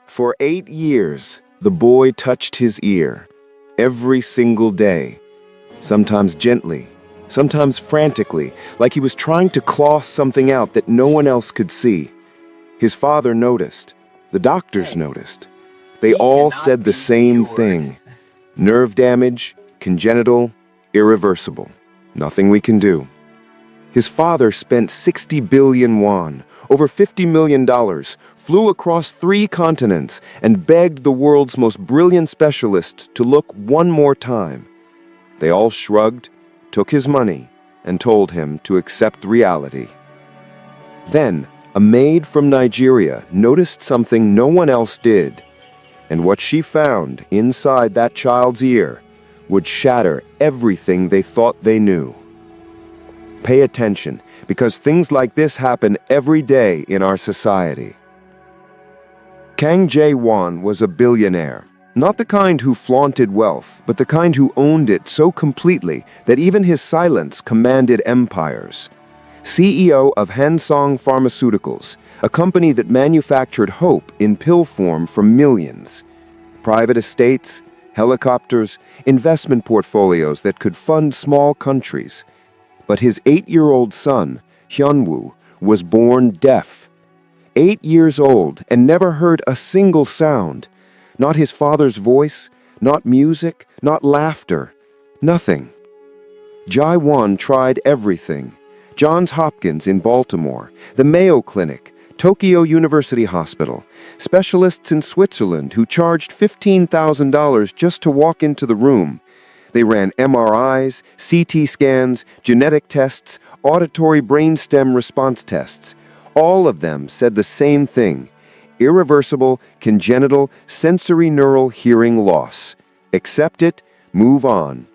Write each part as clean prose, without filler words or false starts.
For 8 years, the boy touched his ear, every single day, sometimes gently, sometimes frantically, like he was trying to claw something out that no one else could see. His father noticed. The doctors noticed. They all said the same thing. Nerve damage, congenital, irreversible. Nothing we can do. His father spent 60 billion won, over $50 million, flew across 3 continents, and begged the world's most brilliant specialists to look one more time. They all shrugged, took his money, and told him to accept reality. Then, a maid from Nigeria noticed something no one else did, and what she found inside that child's ear would shatter everything they thought they knew. Pay attention, because things like this happen every day in our society. Kang Jae-won was a billionaire, not the kind who flaunted wealth, but the kind who owned it so completely that even his silence commanded empires. CEO of Hansong Pharmaceuticals, a company that manufactured hope in pill form for millions. Private estates, helicopters, investment portfolios that could fund small countries. But his 8-year-old son, Hyun-woo, was born deaf. 8 years old and never heard a single sound. Not his father's voice, not music, not laughter, nothing. Jae-won tried everything. Johns Hopkins in Baltimore, the Mayo Clinic, Tokyo University Hospital, specialists in Switzerland who charged $15,000 just to walk into the room. They ran MRIs, CT scans, genetic tests, auditory brainstem response tests. All of them said the same thing: irreversible, congenital, sensory neural hearing loss. Accept it, move on.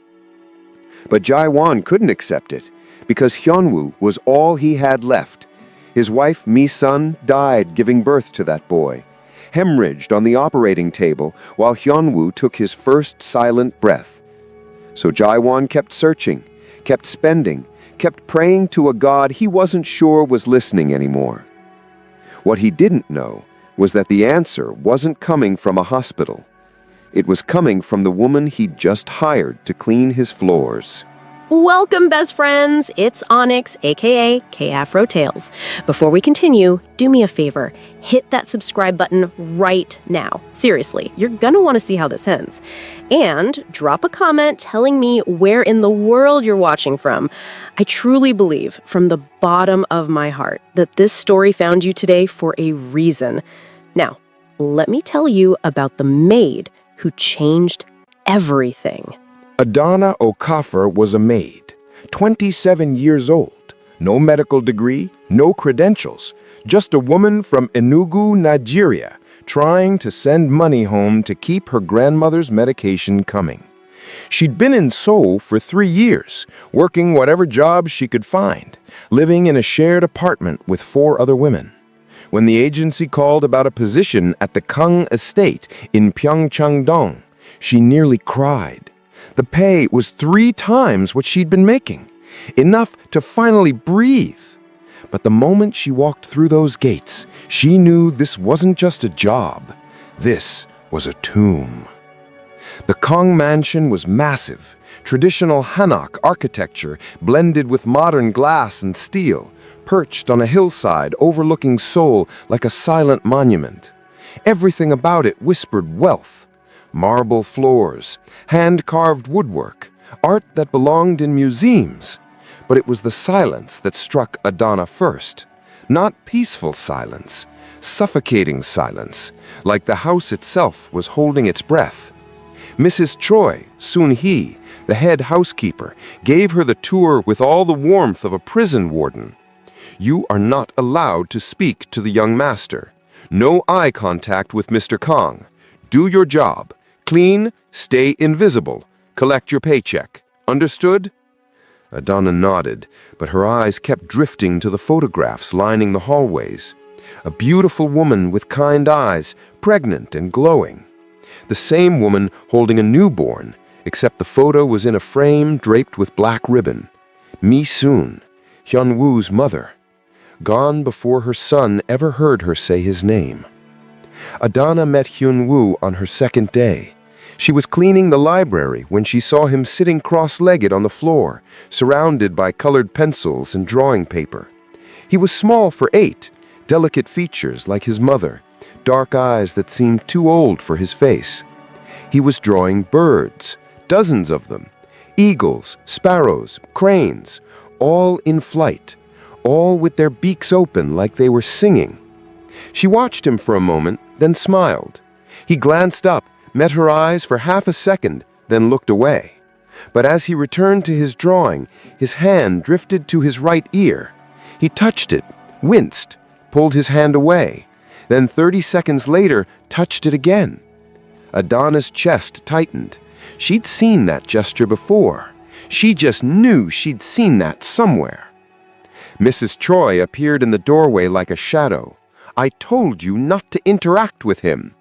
But Jae-won couldn't accept it, because Hyun-woo was all he had left. His wife, Mi-sun, died giving birth to that boy, hemorrhaged on the operating table while Hyun-woo took his first silent breath. So Jae-won kept searching, kept spending, kept praying to a God he wasn't sure was listening anymore. What he didn't know was that the answer wasn't coming from a hospital. It was coming from the woman he'd just hired to clean his floors. Welcome, best friends. It's Onyx, aka K-Afro Tales. Before we continue, do me a favor. Hit that subscribe button right now. Seriously, you're gonna want to see how this ends. And drop a comment telling me where in the world you're watching from. I truly believe, from the bottom of my heart, that this story found you today for a reason. Now, let me tell you about the maid who changed everything. Adana Okafor was a maid, 27 years old, no medical degree, no credentials, just a woman from Enugu, Nigeria, trying to send money home to keep her grandmother's medication coming. She'd been in Seoul for 3 years, working whatever jobs she could find, living in a shared apartment with 4 other women. When the agency called about a position at the Kang estate in Pyeongchang-dong, she nearly cried. The pay was 3 times what she'd been making, enough to finally breathe. But the moment she walked through those gates, she knew this wasn't just a job. This was a tomb. The Kang mansion was massive, traditional Hanok architecture blended with modern glass and steel, perched on a hillside overlooking Seoul like a silent monument. Everything about it whispered wealth. Marble floors, hand-carved woodwork, art that belonged in museums. But it was the silence that struck Adana first. Not peaceful silence, suffocating silence, like the house itself was holding its breath. Mrs. Choi, Soon-hee, the head housekeeper, gave her the tour with all the warmth of a prison warden. You are not allowed to speak to the young master. No eye contact with Mr. Kang. Do your job. Clean, stay invisible, collect your paycheck. Understood? Adana nodded, but her eyes kept drifting to the photographs lining the hallways. A beautiful woman with kind eyes, pregnant and glowing. The same woman holding a newborn, except the photo was in a frame draped with black ribbon. Mi-sun, Hyun-woo's mother. Gone before her son ever heard her say his name. Adana met Hyun-woo on her second day. She was cleaning the library when she saw him sitting cross-legged on the floor, surrounded by colored pencils and drawing paper. He was small for 8, delicate features like his mother, dark eyes that seemed too old for his face. He was drawing birds, dozens of them, eagles, sparrows, cranes, all in flight, all with their beaks open like they were singing. She watched him for a moment, then smiled. He glanced up, met her eyes for half a second, then looked away. But as he returned to his drawing, his hand drifted to his right ear. He touched it, winced, pulled his hand away, then 30 seconds later touched it again. Adana's chest tightened. She'd seen that gesture before. She just knew she'd seen that somewhere. Mrs. Choi appeared in the doorway like a shadow. "I told you not to interact with him."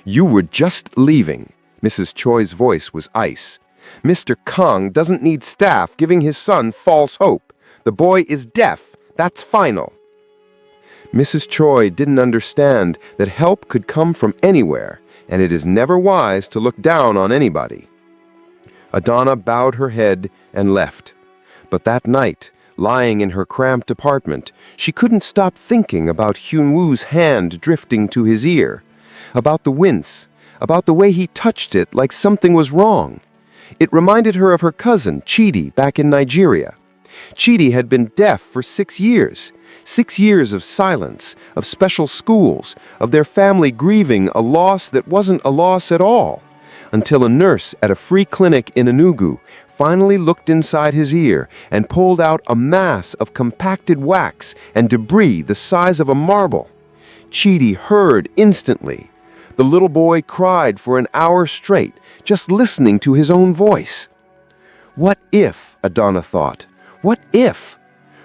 "You were just leaving." Mrs. Choi's voice was ice. "Mr. Kang doesn't need staff giving his son false hope. The boy is deaf. That's final." Mrs. Choi didn't understand that help could come from anywhere, and it is never wise to look down on anybody. Adana bowed her head and left. But that night, lying in her cramped apartment, she couldn't stop thinking about Hyun-woo's hand drifting to his ear, about the wince, about the way he touched it like something was wrong. It reminded her of her cousin, Chidi, back in Nigeria. Chidi had been deaf for 6 years. 6 years of silence, of special schools, of their family grieving a loss that wasn't a loss at all, until a nurse at a free clinic in Enugu finally looked inside his ear and pulled out a mass of compacted wax and debris the size of a marble. Chidi heard instantly. The little boy cried for an hour straight, just listening to his own voice. What if, Adana thought, what if?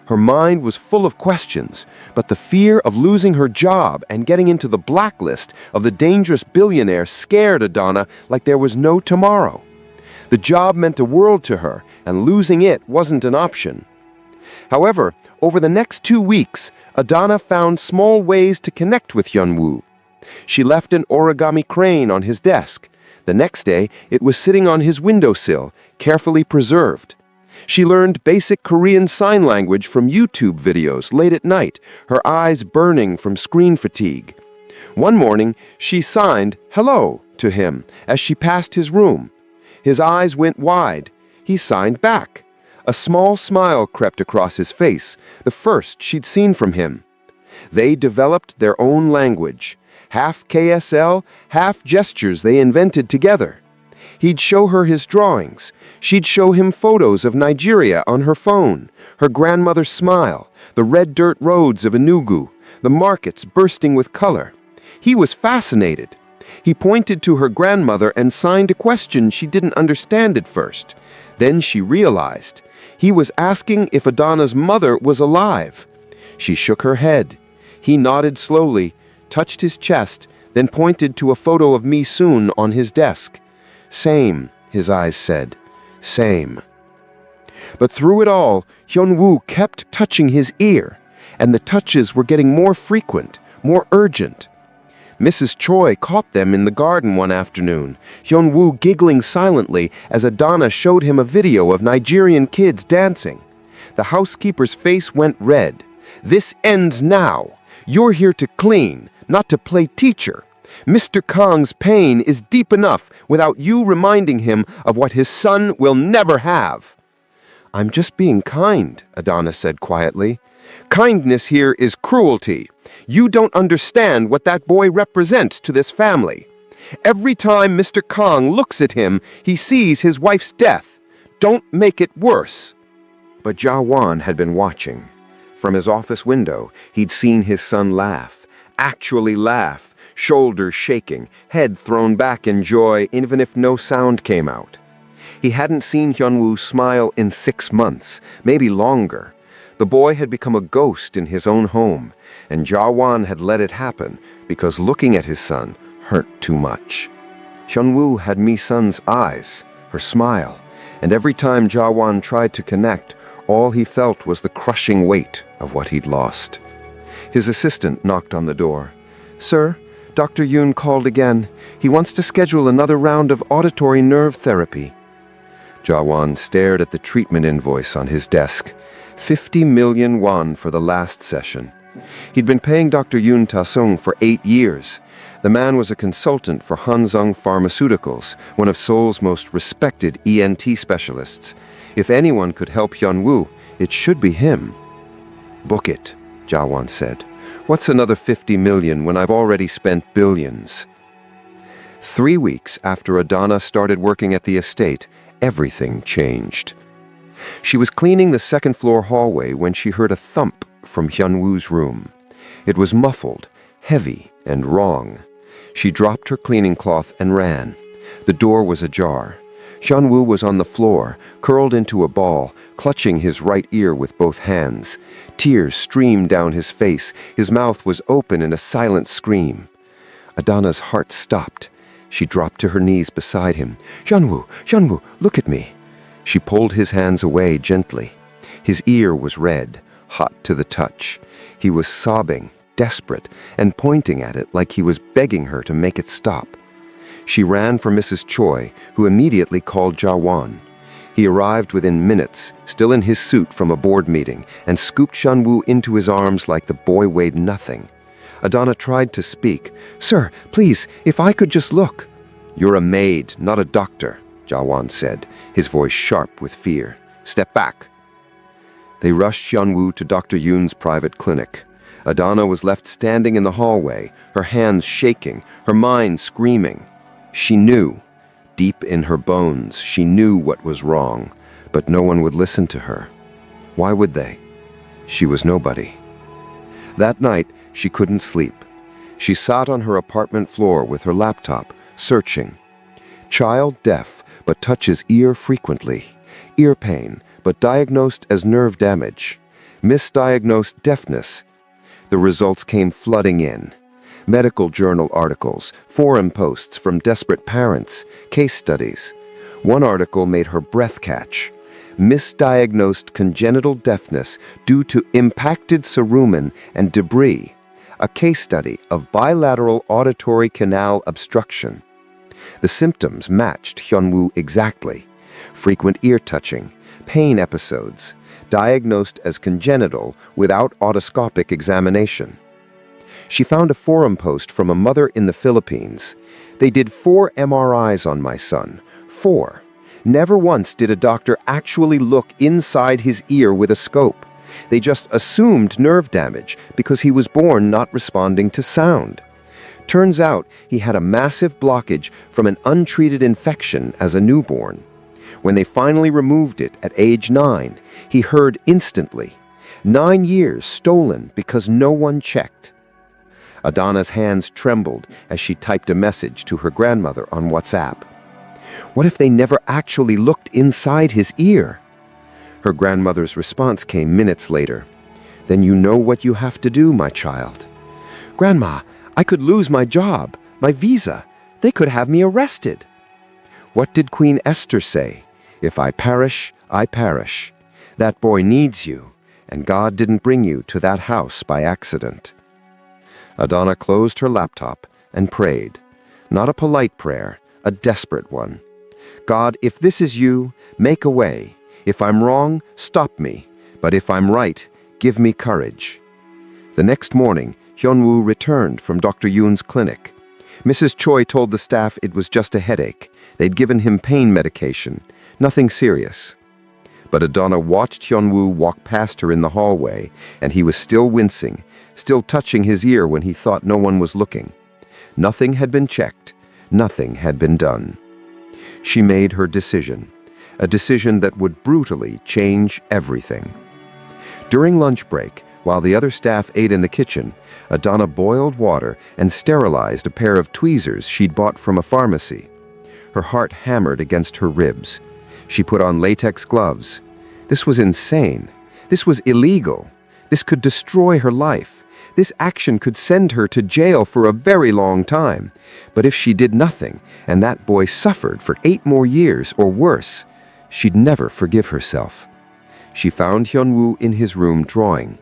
Her mind was full of questions, but the fear of losing her job and getting into the blacklist of the dangerous billionaire scared Adana like there was no tomorrow. The job meant a world to her, and losing it wasn't an option. However, over the next 2 weeks, Adana found small ways to connect with Hyun-woo. She left an origami crane on his desk. The next day, it was sitting on his windowsill, carefully preserved. She learned basic Korean Sign Language from YouTube videos late at night, her eyes burning from screen fatigue. One morning, she signed "hello" to him as she passed his room. His eyes went wide. He signed back. A small smile crept across his face, the first she'd seen from him. They developed their own language, half KSL, half gestures they invented together. He'd show her his drawings. She'd show him photos of Nigeria on her phone, her grandmother's smile, the red dirt roads of Enugu, the markets bursting with color. He was fascinated. He pointed to her grandmother and signed a question she didn't understand at first. Then she realized. He was asking if Adana's mother was alive. She shook her head. He nodded slowly, touched his chest, then pointed to a photo of Mi-soon on his desk. "Same," his eyes said. "Same." But through it all, Hyun-woo kept touching his ear, and the touches were getting more frequent, more urgent. Mrs. Choi caught them in the garden one afternoon, Hyun-woo giggling silently as Adana showed him a video of Nigerian kids dancing. The housekeeper's face went red. "This ends now. You're here to clean, not to play teacher. Mr. Kang's pain is deep enough without you reminding him of what his son will never have." "I'm just being kind," Adana said quietly. "Kindness here is cruelty. You don't understand what that boy represents to this family. Every time Mr. Kang looks at him, he sees his wife's death. Don't make it worse." But Ja-won had been watching. From his office window, he'd seen his son laugh, actually laugh, shoulders shaking, head thrown back in joy even if no sound came out. He hadn't seen Hyun-woo smile in 6 months, maybe longer. The boy had become a ghost in his own home, and Ja-won had let it happen because looking at his son hurt too much. Hyun-woo had Mi-sun's eyes, her smile, and every time Ja-won tried to connect, all he felt was the crushing weight of what he'd lost. His assistant knocked on the door. Sir, Dr. Yoon called again. He wants to schedule another round of auditory nerve therapy. Jawan stared at the treatment invoice on his desk. 50 million won for the last session. He'd been paying Dr. Yoon Ta-sung for 8 years. The man was a consultant for Hanzung Pharmaceuticals, one of Seoul's most respected ENT specialists. If anyone could help Hyun-woo, it should be him. Book it, Jawan said. What's another 50 million when I've already spent billions? 3 weeks after Adana started working at the estate, everything changed. She was cleaning the second-floor hallway when she heard a thump from Hyun-woo's room. It was muffled, heavy, and wrong. She dropped her cleaning cloth and ran. The door was ajar. Hyun-woo was on the floor, curled into a ball, clutching his right ear with both hands. Tears streamed down his face. His mouth was open in a silent scream. Adana's heart stopped. She dropped to her knees beside him. Hyun-woo, Hyun-woo, look at me. She pulled his hands away gently. His ear was red, hot to the touch. He was sobbing, desperate, and pointing at it like he was begging her to make it stop. She ran for Mrs. Choi, who immediately called Jawan. He arrived within minutes, still in his suit from a board meeting, and scooped Hyun-woo into his arms like the boy weighed nothing. Adana tried to speak. Sir, please, if I could just look. You're a maid, not a doctor, Jawan said, his voice sharp with fear. Step back. They rushed Hyun-woo to Dr. Yoon's private clinic. Adana was left standing in the hallway, her hands shaking, her mind screaming. She knew, deep in her bones, she knew what was wrong, but no one would listen to her. Why would they? She was nobody. That night, she couldn't sleep. She sat on her apartment floor with her laptop, searching. Child deaf, but touches ear frequently. Ear pain, but diagnosed as nerve damage. Misdiagnosed deafness. The results came flooding in. Medical journal articles, forum posts from desperate parents, case studies. One article made her breath catch. Misdiagnosed congenital deafness due to impacted cerumen and debris. A case study of bilateral auditory canal obstruction. The symptoms matched Hyun-woo exactly. Frequent ear touching, pain episodes, diagnosed as congenital without otoscopic examination. She found a forum post from a mother in the Philippines. They did 4 MRIs on my son. 4. Never once did a doctor actually look inside his ear with a scope. They just assumed nerve damage because he was born not responding to sound. Turns out he had a massive blockage from an untreated infection as a newborn. When they finally removed it at age 9, he heard instantly. 9 years stolen because no one checked. Adana's hands trembled as she typed a message to her grandmother on WhatsApp. What if they never actually looked inside his ear? Her grandmother's response came minutes later. Then you know what you have to do, my child. Grandma, I could lose my job, my visa. They could have me arrested. What did Queen Esther say? If I perish, I perish. That boy needs you, and God didn't bring you to that house by accident. Adana closed her laptop and prayed. Not a polite prayer, a desperate one. God, if this is you, make a way. If I'm wrong, stop me. But if I'm right, give me courage. The next morning, Hyun-woo returned from Dr. Yoon's clinic. Mrs. Choi told the staff it was just a headache. They'd given him pain medication. Nothing serious. But Adana watched Hyun-woo walk past her in the hallway, and he was still wincing, still touching his ear when he thought no one was looking. Nothing had been checked. Nothing had been done. She made her decision, a decision that would brutally change everything. During lunch break, while the other staff ate in the kitchen, Adana boiled water and sterilized a pair of tweezers she'd bought from a pharmacy. Her heart hammered against her ribs. She put on latex gloves. This was insane. This was illegal. This could destroy her life. This action could send her to jail for a very long time. But if she did nothing, and that boy suffered for 8 more years or worse, she'd never forgive herself. She found Hyun-woo in his room drawing.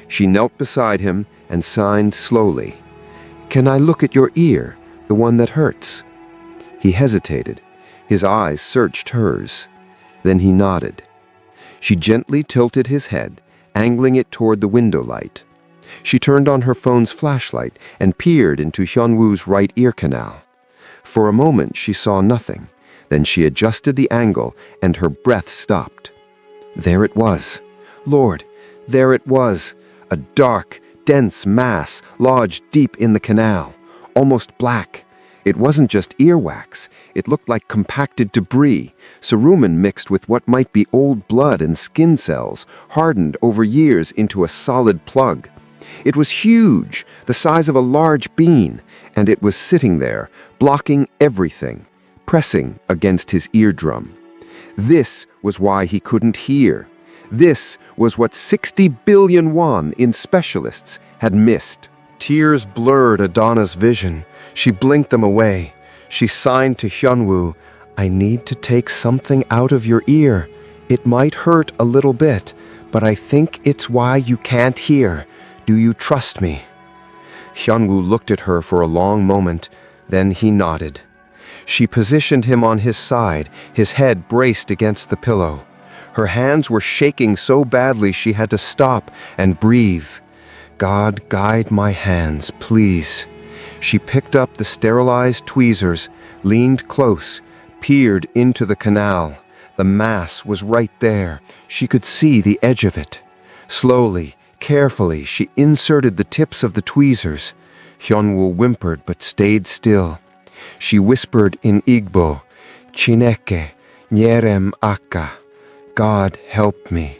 She knelt beside him and signed slowly. Can I look at your ear, the one that hurts?" He hesitated. His eyes searched hers. Then he nodded. She gently tilted his head, angling it toward the window light. She turned on her phone's flashlight and peered into Hyunwoo's right ear canal. For a moment she saw nothing. Then she adjusted the angle and her breath stopped. There it was. Lord, there it was. A dark, dense mass lodged deep in the canal, almost black. It wasn't just earwax. It looked like compacted debris, cerumen mixed with what might be old blood and skin cells, hardened over years into a solid plug. It was huge, the size of a large bean, and it was sitting there, blocking everything, pressing against his eardrum. This was why he couldn't hear. This was what 60 billion won in specialists had missed. Tears blurred Adana's vision. She blinked them away. She signed to Hyunwoo, "I need to take something out of your ear. It might hurt a little bit, but I think it's why you can't hear. Do you trust me?" Hyunwoo looked at her for a long moment, then he nodded. She positioned him on his side, his head braced against the pillow. Her hands were shaking so badly she had to stop and breathe. "God, guide my hands, please." She picked up the sterilized tweezers, leaned close, peered into the canal. The mass was right there. She could see the edge of it. Slowly, carefully, she inserted the tips of the tweezers. Hyunwoo whimpered but stayed still. She whispered in Igbo, "Chineke, nyerem aka." God help me.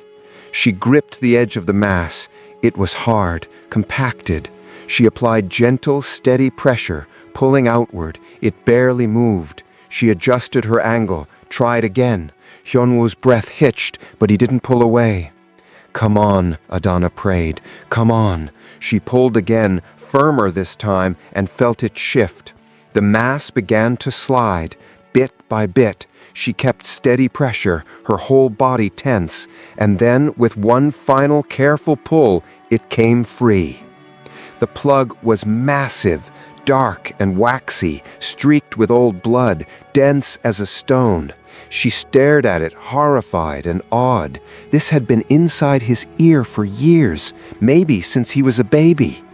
She gripped the edge of the mass. It was hard, compacted. She applied gentle, steady pressure, pulling outward. It barely moved. She adjusted her angle, tried again. Hyunwoo's breath hitched, but he didn't pull away. "Come on," Adana prayed. "Come on." She pulled again, firmer this time, and felt it shift. The mass began to slide, bit by bit. She kept steady pressure, her whole body tense, and then, with one final careful pull, it came free. The plug was massive, dark and waxy, streaked with old blood, dense as a stone. She stared at it, horrified and awed. This had been inside his ear for years, maybe since he was a baby.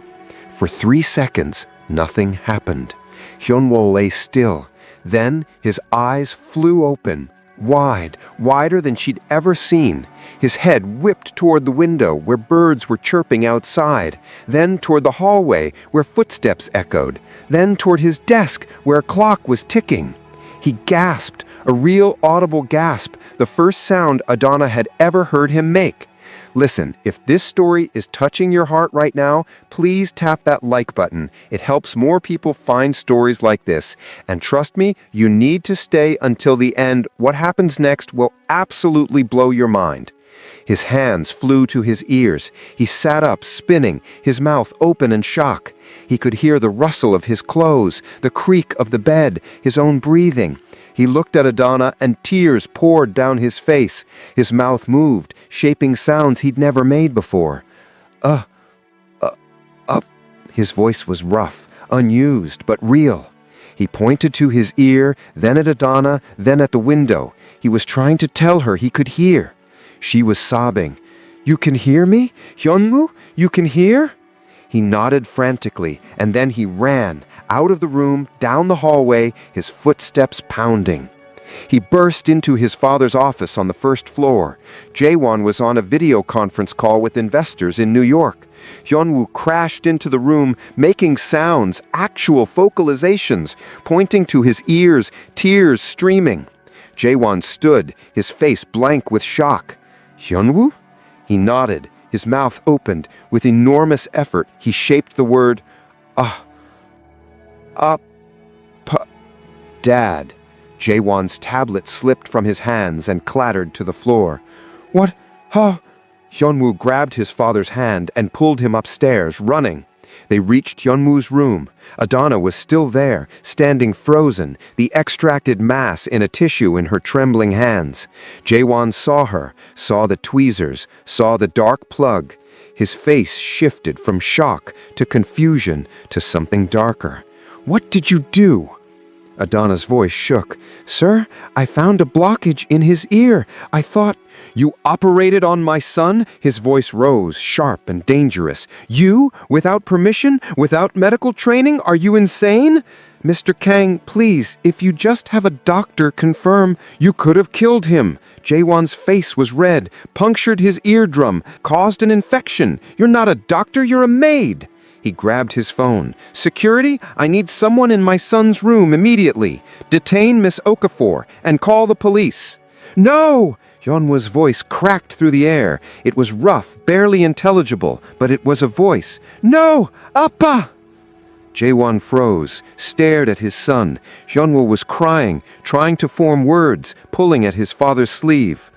For 3 seconds, nothing happened. Hyunwoo lay still. Then his eyes flew open, wide, wider than she'd ever seen. His head whipped toward the window where birds were chirping outside, then toward the hallway where footsteps echoed, then toward his desk where a clock was ticking. He gasped, a real audible gasp, the first sound Adana had ever heard him make. Listen, if this story is touching your heart right now, please tap that like button. It helps more people find stories like this. And trust me, you need to stay until the end. What happens next will absolutely blow your mind. His hands flew to his ears. He sat up, spinning, his mouth open in shock. He could hear the rustle of his clothes, the creak of the bed, his own breathing. He looked at Adana and tears poured down his face. His mouth moved, shaping sounds he'd never made before. Up. His voice was rough, unused, but real. He pointed to his ear, then at Adana, then at the window. He was trying to tell her he could hear. She was sobbing. "You can hear me? Hyunwoo, you can hear?" He nodded frantically, and then he ran, out of the room, down the hallway, his footsteps pounding. He burst into his father's office on the first floor. Jaewon was on a video conference call with investors in New York. Hyunwoo crashed into the room, making sounds, actual vocalizations, pointing to his ears, tears streaming. Jaewon stood, his face blank with shock. "Hyunwoo?" He nodded, his mouth opened. With enormous effort, he shaped the word, Dad. Jaewon's tablet slipped from his hands and clattered to the floor. "What? Huh?" Hyunwoo grabbed his father's hand and pulled him upstairs, running. They reached Hyunwoo's room. Adana was still there, standing frozen, the extracted mass in a tissue in her trembling hands. Jaewon saw her, saw the tweezers, saw the dark plug. His face shifted from shock to confusion to something darker. "What did you do?" Adana's voice shook. "Sir, I found a blockage in his ear. I thought—" "You operated on my son?" His voice rose, sharp and dangerous. "You? Without permission? Without medical training? Are you insane?" "Mr. Kang, please, if you just have a doctor confirm—" "You could have killed him." Jaewon's face was red, punctured his eardrum, caused an infection. "You're not a doctor, you're a maid." He grabbed his phone. "Security, I need someone in my son's room immediately. Detain Miss Okafor and call the police." "No!" Hyunwoo's voice cracked through the air. It was rough, barely intelligible, but it was a voice. "No! Appa!" Jaewon froze, stared at his son. Hyunwoo was crying, trying to form words, pulling at his father's sleeve.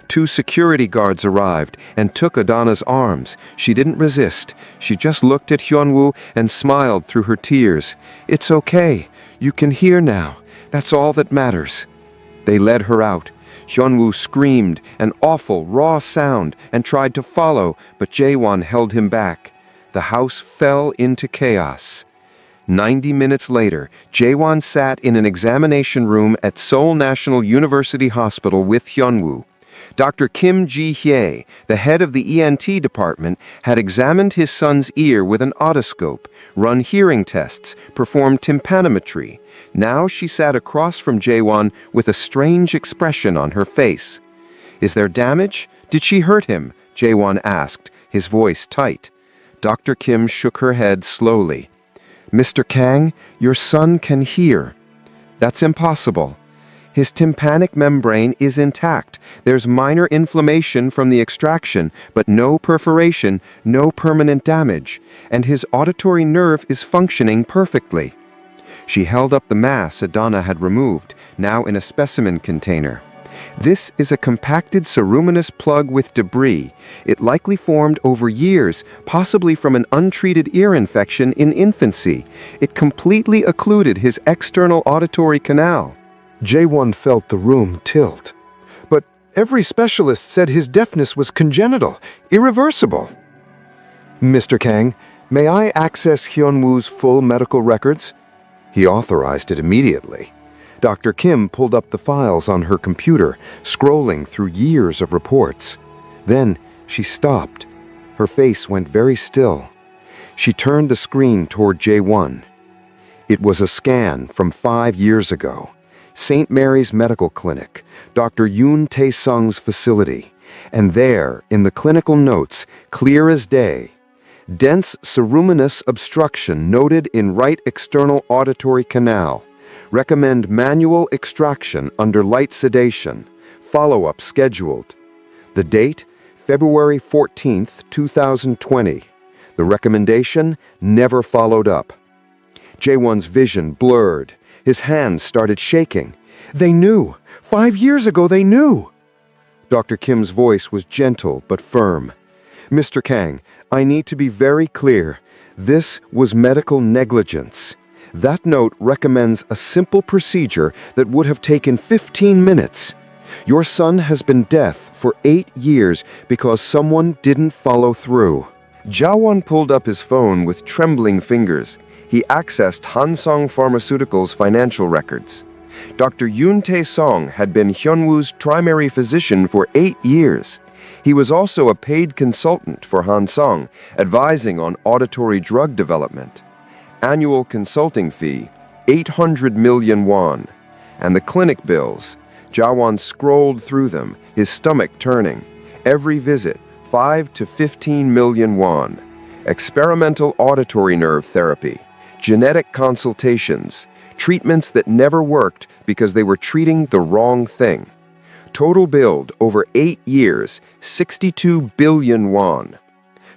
2 security guards arrived and took Adana's arms. She didn't resist. She just looked at Hyunwoo and smiled through her tears. "It's okay. You can hear now. That's all that matters." They led her out. Hyunwoo screamed, an awful, raw sound, and tried to follow, but Jaewon held him back. The house fell into chaos. 90 minutes later, Jaewon sat in an examination room at Seoul National University Hospital with Hyunwoo. Dr. Kim Ji-hye, the head of the ENT department, had examined his son's ear with an otoscope, run hearing tests, performed tympanometry. Now she sat across from Jaewon with a strange expression on her face. "Is there damage? Did she hurt him?" Jaewon asked, his voice tight. Dr. Kim shook her head slowly. "Mr. Kang, your son can hear." "That's impossible." "His tympanic membrane is intact. There's minor inflammation from the extraction, but no perforation, no permanent damage. And his auditory nerve is functioning perfectly." She held up the mass Adana had removed, now in a specimen container. "This is a compacted ceruminous plug with debris. It likely formed over years, possibly from an untreated ear infection in infancy. It completely occluded his external auditory canal." Jaewon felt the room tilt. But every specialist said his deafness was congenital, irreversible. "Mr. Kang, may I access Hyunwoo's full medical records?" He authorized it immediately. Dr. Kim pulled up the files on her computer, scrolling through years of reports. Then she stopped. Her face went very still. She turned the screen toward Jaewon. It was a scan from 5 years ago. St. Mary's Medical Clinic, Dr. Yoon Tae-sung's facility. And there, in the clinical notes, clear as day, dense ceruminous obstruction noted in right external auditory canal. Recommend manual extraction under light sedation. Follow-up scheduled. The date, February 14th, 2020. The recommendation, never followed up. Jaewon's vision blurred. His hands started shaking. They knew. 5 years ago, they knew. Dr. Kim's voice was gentle but firm. "Mr. Kang, I need to be very clear. This was medical negligence. That note recommends a simple procedure that would have taken 15 minutes. Your son has been deaf for 8 years because someone didn't follow through." Jaewon pulled up his phone with trembling fingers. He accessed Hansong Pharmaceuticals' financial records. Dr. Yoon Tae-sung had been Hyunwoo's primary physician for 8 years. He was also a paid consultant for Hansong, advising on auditory drug development. Annual consulting fee, 800 million won. And the clinic bills. Jaewon scrolled through them, his stomach turning. Every visit, 5 to 15 million won. Experimental auditory nerve therapy. Genetic consultations, treatments that never worked because they were treating the wrong thing. Total billed over 8 years, 62 billion won.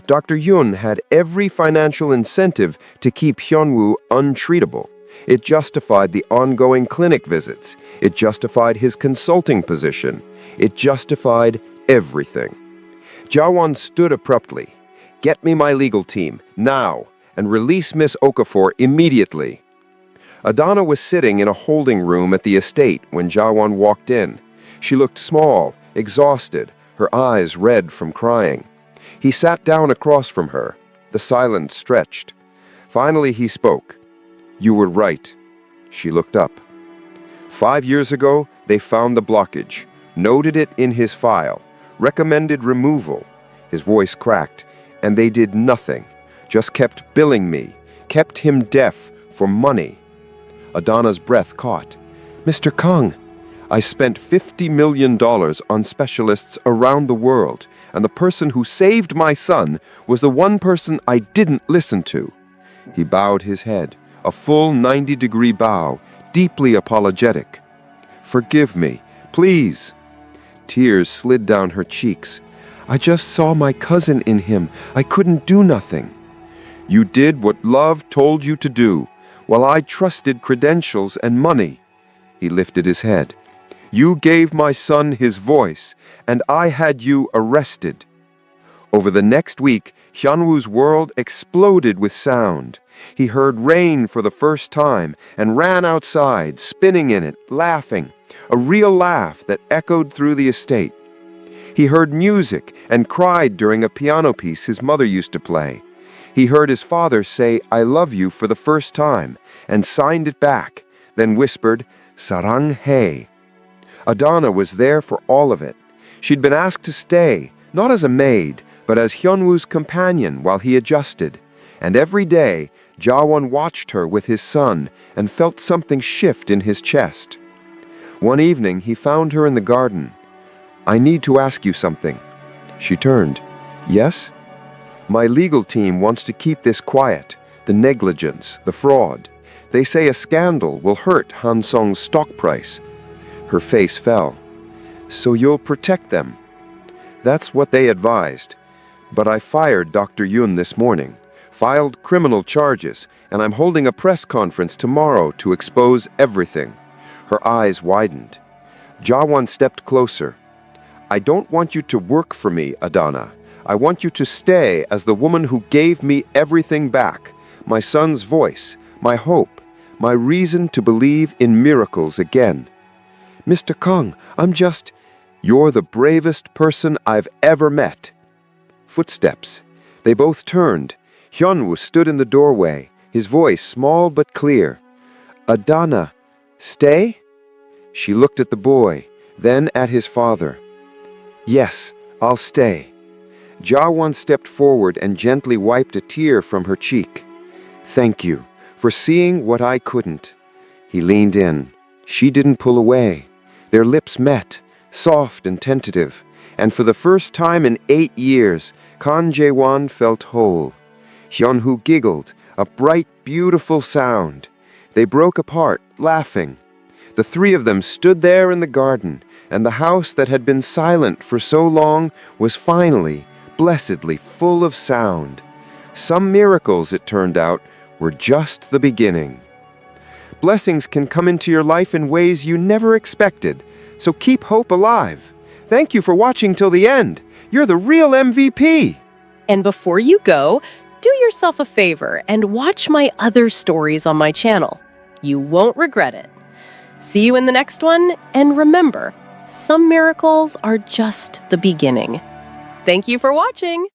Dr. Yoon had every financial incentive to keep Hyunwoo untreatable. It justified the ongoing clinic visits. It justified his consulting position. It justified everything. Jaewon stood abruptly. "Get me my legal team, now." and release Miss Okafor immediately." Adana was sitting in a holding room at the estate when Jawan walked in. She looked small, exhausted, her eyes red from crying. He sat down across from her. The silence stretched. Finally he spoke. "You were right." She looked up. 5 years ago, they found the blockage, noted it in his file, recommended removal. His voice cracked, and they did nothing, just kept billing me, kept him deaf for money. Adana's breath caught. "Mr. Kang, I spent $50 million on specialists around the world, and the person who saved my son was the one person I didn't listen to." He bowed his head, a full 90-degree bow, deeply apologetic. "Forgive me, please." Tears slid down her cheeks. "I just saw my cousin in him. I couldn't do nothing." "You did what love told you to do, while I trusted credentials and money." He lifted his head. "You gave my son his voice, and I had you arrested." Over the next week, Hyunwoo's world exploded with sound. He heard rain for the first time and ran outside, spinning in it, laughing, a real laugh that echoed through the estate. He heard music and cried during a piano piece his mother used to play. He heard his father say, "I love you" for the first time, and signed it back, then whispered, "Sarang hae." Adana was there for all of it. She'd been asked to stay, not as a maid, but as Hyunwoo's companion while he adjusted. And every day, Jawan watched her with his son and felt something shift in his chest. One evening, he found her in the garden. "I need to ask you something." She turned. "Yes?" "My legal team wants to keep this quiet, the negligence, the fraud. They say a scandal will hurt Hansong's stock price." Her face fell. "So you'll protect them?" "That's what they advised. But I fired Dr. Yun this morning, filed criminal charges, and I'm holding a press conference tomorrow to expose everything." Her eyes widened. Jawan stepped closer. "I don't want you to work for me, Adana. I want you to stay as the woman who gave me everything back, my son's voice, my hope, my reason to believe in miracles again." "Mr. Kang, I'm just—" "You're the bravest person I've ever met." Footsteps. They both turned. Hyunwoo stood in the doorway, his voice small but clear. "Adana, stay?" She looked at the boy, then at his father. "Yes, I'll stay." Jawan stepped forward and gently wiped a tear from her cheek. "Thank you for seeing what I couldn't." He leaned in. She didn't pull away. Their lips met, soft and tentative, and for the first time in 8 years, Kan Jae-won felt whole. Hyunwoo giggled, a bright, beautiful sound. They broke apart, laughing. The three of them stood there in the garden, and the house that had been silent for so long was finally, blessedly full of sound. Some miracles, it turned out, were just the beginning. Blessings can come into your life in ways you never expected, so keep hope alive. Thank you for watching till the end. You're the real MVP. And before you go, do yourself a favor and watch my other stories on my channel. You won't regret it. See you in the next one, and remember, some miracles are just the beginning. Thank you for watching.